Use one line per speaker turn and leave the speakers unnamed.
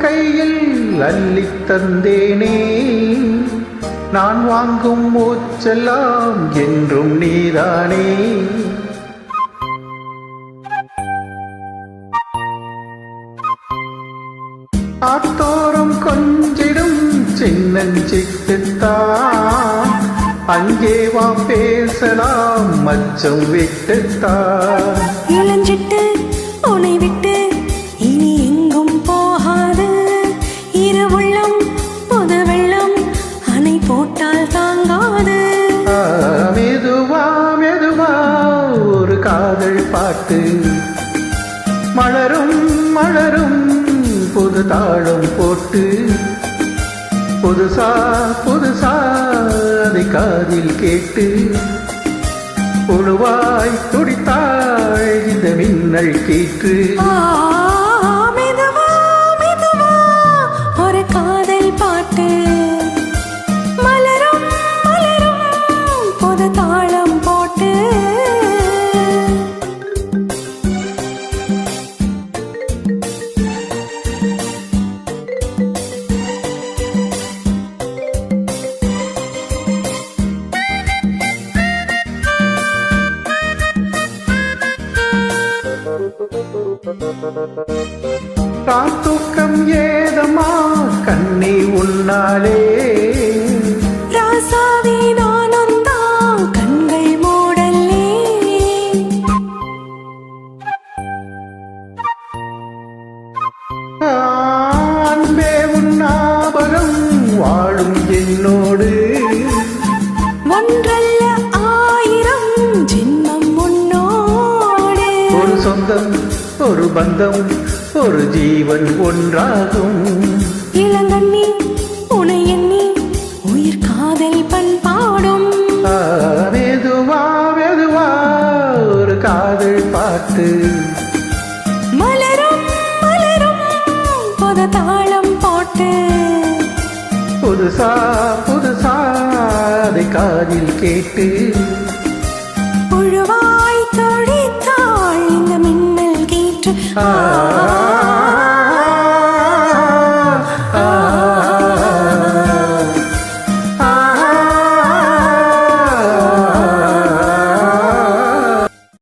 கையில் அள்ளித் தந்தேனே நான் வாங்கும் மூச்செல்லாம் என்றும் நீதானே. ஆத்தோரம் கொஞ்சிடும் சின்னஞ்சிட்டுத்தான் அங்கே வா பேசலாம் மச்சம் விட்டுத்தான்.
இளஞ்சிட்டு உனை விட்டு இனி எங்கும் போகாது இரவுள்ளம் புது வெள்ளம் அணை போட்டால் தாங்காது.
மெதுவா மெதுவா ஒரு காதல் பாட்டு மலரும் மலரும் புது தாளம் போட்டு புதுசா புதுசா அதை காதில் கேட்டு புழுவாய் துடித்தாள் இந்த மின்னல் கீற்று.
மெதுவா மெதுவா ஒரு காதல் பாட்டு மலரும் மலரும் புது தாளம் போட்டு.
தூக்கம் ஏதமா கண்ணி உன்னாலே
ராசாவே நானுந்தான் கண்கள் மூடல்லே.
அன்பே உன் ஞாபகம் வாழும் என்னோடு
ஒன்றல்ல ஆயிரம் ஜென்மம் உன்னோடு.
ஒரு சொந்தம் ஒரு பந்தம் ஒரு ஜீவன் ஒன்றாகும்.
இளங்கண்ணி உனை எண்ணி உயிர் காதல் பண்பாடும்.
மெதுவா மெதுவா ஒரு காதல் பாட்டு
மலரும் மலரும் புது தாளம் போட்டு
புதுசா புதுசா அதை காதில் கேட்டு
புழுவாய் தொழித்தாள் இந்த மின்னல் கீற்று.